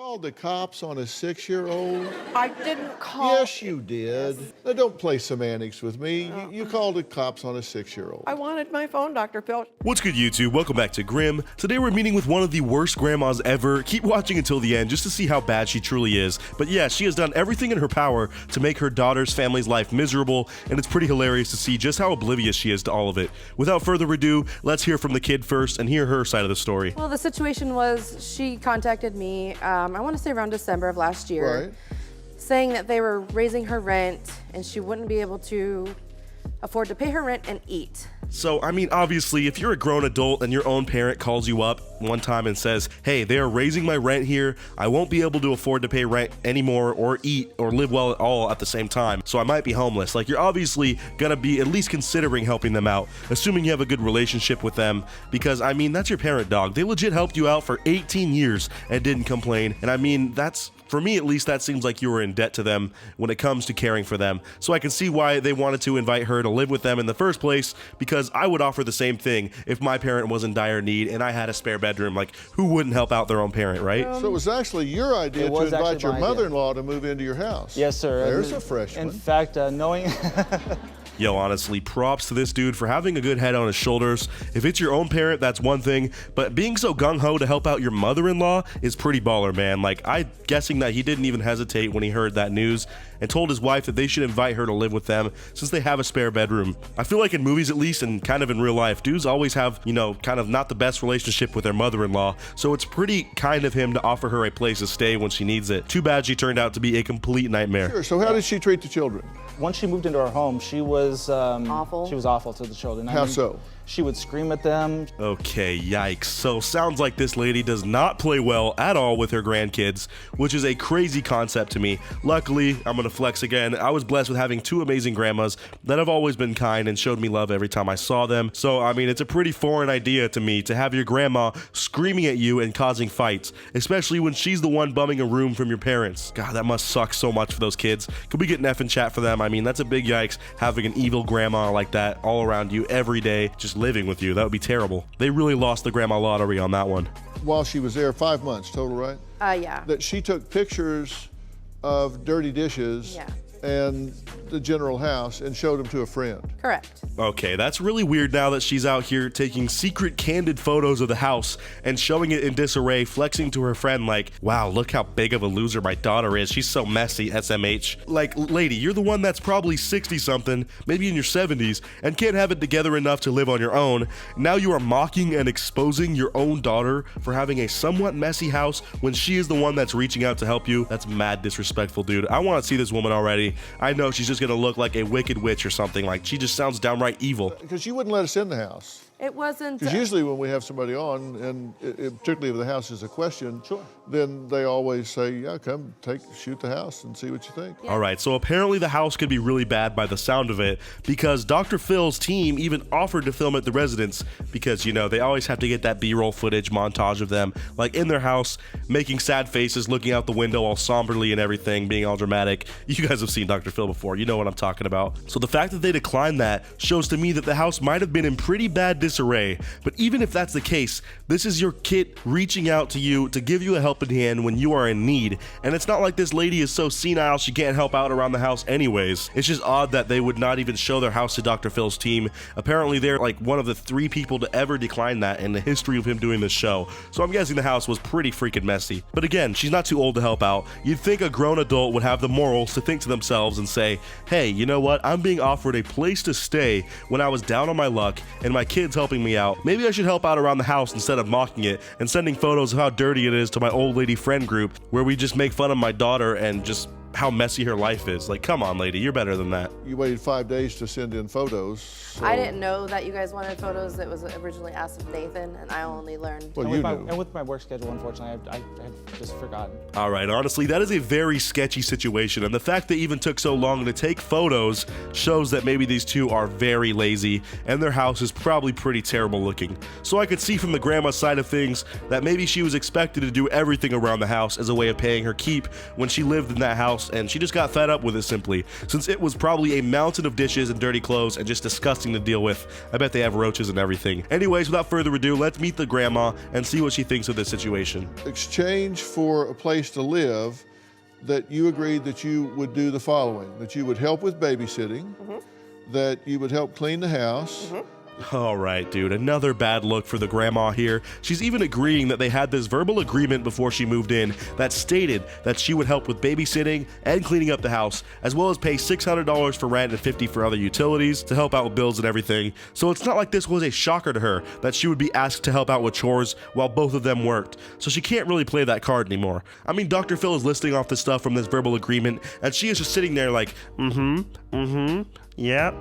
called the cops on a 6-year-old? I didn't call. Yes, you did. Now, don't play semantics with me. You called the cops on a 6-year-old. I wanted my phone, Dr. Phil. What's good, YouTube? Welcome back to Grimm. Today we're meeting with one of the worst grandmas ever. Keep watching until the end just to see how bad she truly is. But yeah, she has done everything in her power to make her daughter's family's life miserable, and it's pretty hilarious to see just how oblivious she is to all of it. Without further ado, let's hear from the kid first and hear her side of the story. Well, the situation was she contacted me, I want to say around December of last year, Right. saying that they were raising her rent and she wouldn't be able to afford to pay her rent and eat. So, I mean, obviously, if you're a grown adult and your own parent calls you up one time and says, hey, they are raising my rent here, I won't be able to afford to pay rent anymore or eat or live well at all at the same time, so I might be homeless. Like, you're obviously gonna be at least considering helping them out, assuming you have a good relationship with them, because, I mean, that's your parent, dog. They legit helped you out for 18 years and didn't complain, and I mean, that's... For me, at least, that seems like you were in debt to them when it comes to caring for them. So I can see why they wanted to invite her to live with them in the first place, because I would offer the same thing if my parent was in dire need and I had a spare bedroom. Like, who wouldn't help out their own parent, right? So it was actually your idea to invite your mother-in-law to move into your house. Yes, sir. There's a freshman. In fact, knowing... Yo, honestly, props to this dude for having a good head on his shoulders. If it's your own parent, that's one thing, but being so gung-ho to help out your mother-in-law is pretty baller, man. Like, I'm guessing that he didn't even hesitate when he heard that news and told his wife that they should invite her to live with them since they have a spare bedroom. I feel like in movies, at least, and kind of in real life, dudes always have, you know, kind of not the best relationship with their mother-in-law, so it's pretty kind of him to offer her a place to stay when she needs it. Too bad she turned out to be a complete nightmare. Sure, so how did she treat the children? Once she moved into our home, she was Awful. She was awful to the children. How so? She would scream at them. Okay, yikes. So sounds like this lady does not play well at all with her grandkids, which is a crazy concept to me. Luckily, I'm gonna flex again, I was blessed with having two amazing grandmas that have always been kind and showed me love every time I saw them. So, I mean, it's a pretty foreign idea to me to have your grandma screaming at you and causing fights, especially when she's the one bumming a room from your parents. God, that must suck so much for those kids. Could we get an F in chat for them? I mean, that's a big yikes, having an evil grandma like that all around you every day, just living with you. That would be terrible. They really lost the grandma lottery on that one. While she was there, 5 months total, right? Yeah. That she took pictures of dirty dishes and the general house and showed them to a friend. Correct. Okay, that's really weird now that she's out here taking secret candid photos of the house and showing it in disarray, flexing to her friend like, wow, look how big of a loser my daughter is. She's so messy, SMH. Like, lady, you're the one that's probably 60-something, maybe in your 70s, and can't have it together enough to live on your own. Now you are mocking and exposing your own daughter for having a somewhat messy house when she is the one that's reaching out to help you. That's mad disrespectful, dude. I want to see this woman already. I know she's just gonna look like a wicked witch or something. Like, she just sounds downright evil. Because you wouldn't let us in the house. It wasn't... Because usually when we have somebody on, and particularly if the house is a question, then they always say, yeah, come shoot the house and see what you think. All right, so apparently the house could be really bad by the sound of it, because Dr. Phil's team even offered to film at the residence because, you know, they always have to get that B-roll footage montage of them, like in their house, making sad faces, looking out the window all somberly and everything, being all dramatic. You guys have seen Dr. Phil before, you know what I'm talking about. So the fact that they declined that shows to me that the house might have been in pretty bad disarray. But even if that's the case, this is your kid reaching out to you to give you a helping hand when you are in need, and it's not like this lady is so senile she can't help out around the house anyways. It's just odd that they would not even show their house to Dr. Phil's team. Apparently they're like one of the 3 people to ever decline that in the history of him doing this show, so I'm guessing the house was pretty freaking messy. But again, she's not too old to help out. You'd think a grown adult would have the morals to think to themselves and say, hey, you know what, I'm being offered a place to stay when I was down on my luck and my kid's helping me out. Maybe I should help out around the house instead of mocking it and sending photos of how dirty it is to my old lady friend group where we just make fun of my daughter and just how messy her life is. Like, come on, lady, you're better than that. You waited 5 days to send in photos. So. I didn't know that you guys wanted photos. It was originally asked of Nathan, and I only learned. Well, and with my work schedule, unfortunately, I just forgotten. All right, honestly, that is a very sketchy situation, and the fact they even took so long to take photos shows that maybe these two are very lazy, and their house is probably pretty terrible looking. So I could see from the grandma's side of things that maybe she was expected to do everything around the house as a way of paying her keep when she lived in that house house, and she just got fed up with it simply, since it was probably a mountain of dishes and dirty clothes and just disgusting to deal with. I bet they have roaches and everything. Anyways, without further ado, let's meet the grandma and see what she thinks of this situation. Exchange for a place to live, that you agreed that you would do the following: that you would help with babysitting, that you would help clean the house. All right, dude, another bad look for the grandma here. She's even agreeing that they had this verbal agreement before she moved in that stated that she would help with babysitting and cleaning up the house, as well as pay $600 for rent and $50 for other utilities to help out with bills and everything. So it's not like this was a shocker to her that she would be asked to help out with chores while both of them worked. So she can't really play that card anymore. I mean, Dr. Phil is listing off the stuff from this verbal agreement, and she is just sitting there like, yeah,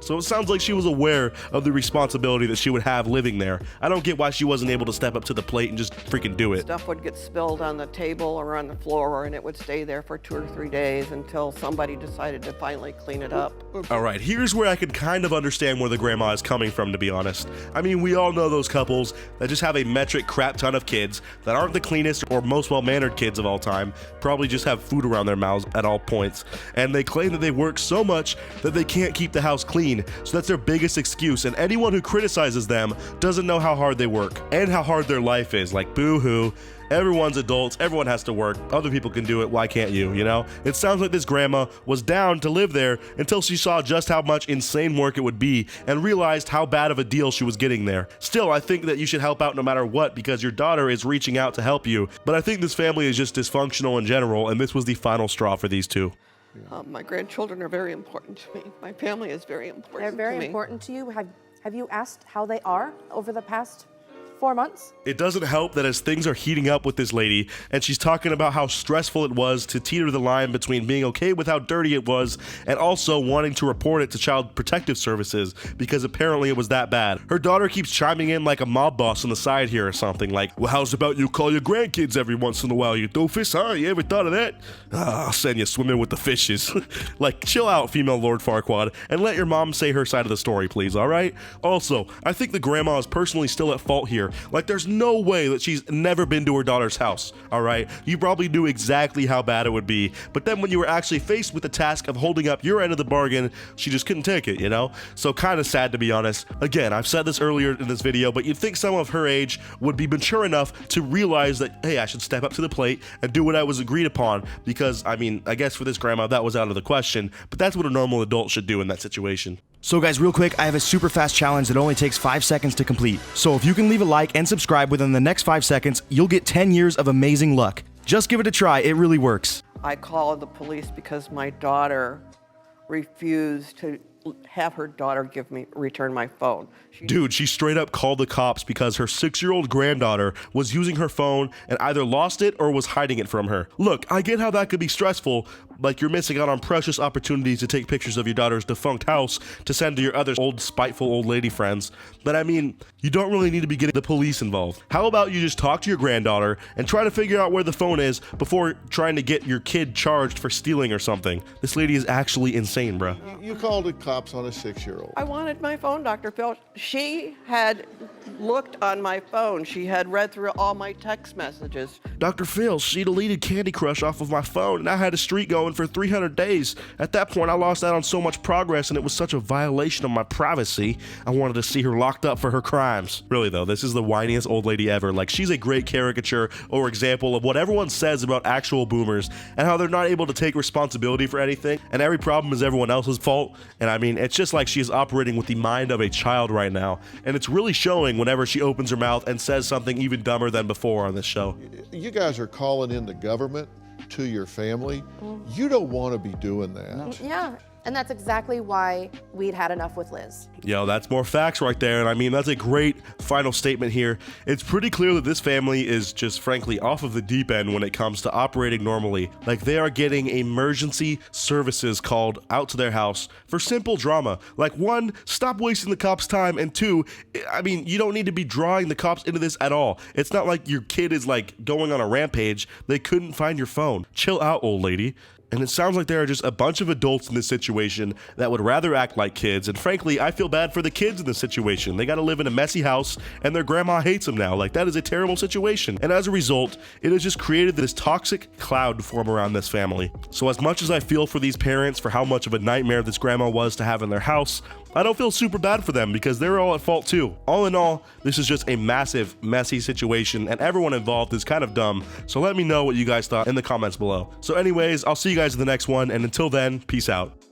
So it sounds like she was aware of the responsibility that she would have living there. I don't get why she wasn't able to step up to the plate and just freaking do it. Stuff would get spilled on the table or on the floor, and it would stay there for 2 or 3 days until somebody decided to finally clean it up. All right, here's where I can kind of understand where the grandma is coming from, to be honest. I mean, we all know those couples that just have a metric crap ton of kids that aren't the cleanest or most well-mannered kids of all time, probably just have food around their mouths at all points, and they claim that they work so much that they can't keep the house clean, so that's their biggest excuse, and anyone who criticizes them doesn't know how hard they work and how hard their life is. Like, boo-hoo. Everyone's adults, everyone has to work, other people can do it, why can't you, you know? It sounds like this grandma was down to live there until she saw just how much insane work it would be and realized how bad of a deal she was getting there. Still, I think that you should help out no matter what because your daughter is reaching out to help you, but I think this family is just dysfunctional in general, and this was the final straw for these two. My grandchildren are very important to me. My family is very important They're very to me. important to you. Have you asked how they are over the past 4 months? It doesn't help that as things are heating up with this lady, and she's talking about how stressful it was to teeter the line between being okay with how dirty it was and also wanting to report it to Child Protective Services because apparently it was that bad. Her daughter keeps chiming in like a mob boss on the side here or something, like, well, how's about you call your grandkids every once in a while, you doofus, huh? You ever thought of that? I'll send you swimming with the fishes. Like, chill out, female Lord Farquaad, and let your mom say her side of the story, please, all right? Also, I think the grandma is personally still at fault here. Like, there's no way that she's never been to her daughter's house, all right? You probably knew exactly how bad it would be, but then when you were actually faced with the task of holding up your end of the bargain, she just couldn't take it, you know? So kind of sad, to be honest. Again, I've said this earlier in this video, but you'd think someone of her age would be mature enough to realize that, hey, I should step up to the plate and do what I was agreed upon, because, I mean, I guess for this grandma, that was out of the question, but that's what a normal adult should do in that situation. So guys, real quick, I have a super fast challenge that only takes 5 seconds to complete. So if you can leave a like and subscribe within the next 5 seconds, you'll get 10 years of amazing luck. Just give it a try, it really works. I called the police because my daughter refused to have her daughter return my phone. Dude, she straight up called the cops because her 6-year-old granddaughter was using her phone and either lost it or was hiding it from her. Look, I get how that could be stressful, like you're missing out on precious opportunities to take pictures of your daughter's defunct house to send to your other old spiteful old lady friends, but I mean, you don't really need to be getting the police involved. How about you just talk to your granddaughter and try to figure out where the phone is before trying to get your kid charged for stealing or something? This lady is actually insane, bruh. You called the cops on a 6-year-old. I wanted my phone, Dr. Phil. She had looked on my phone. She had read through all my text messages. Dr. Phil, she deleted Candy Crush off of my phone and I had a streak going for 300 days. At that point, I lost out on so much progress and it was such a violation of my privacy. I wanted to see her locked up for her crimes. Really though, this is the whiniest old lady ever. Like, she's a great caricature or example of what everyone says about actual boomers and how they're not able to take responsibility for anything and every problem is everyone else's fault. And I mean, it's just like she's operating with the mind of a child right now. And it's really showing whenever she opens her mouth and says something even dumber than before on this show. You guys are calling in the government to your family. You don't want to be doing that. Yeah, and that's exactly why we'd had enough with Liz. Yo, that's more facts right there. And I mean, that's a great final statement here. It's pretty clear that this family is just frankly off of the deep end when it comes to operating normally. Like, they are getting emergency services called out to their house for simple drama. Like, 1, stop wasting the cops' time. And 2, I mean, you don't need to be drawing the cops into this at all. It's not like your kid is like going on a rampage. They couldn't find your phone. Chill out, old lady. And it sounds like there are just a bunch of adults in this situation that would rather act like kids. And frankly, I feel bad for the kids in this situation. They got to live in a messy house and their grandma hates them now. Like, that is a terrible situation. And as a result, it has just created this toxic cloud to form around this family. So as much as I feel for these parents for how much of a nightmare this grandma was to have in their house, I don't feel super bad for them because they're all at fault too. All in all, this is just a massive, messy situation and everyone involved is kind of dumb. So let me know what you guys thought in the comments below. So anyways, I'll see you guys in the next one, and until then, peace out.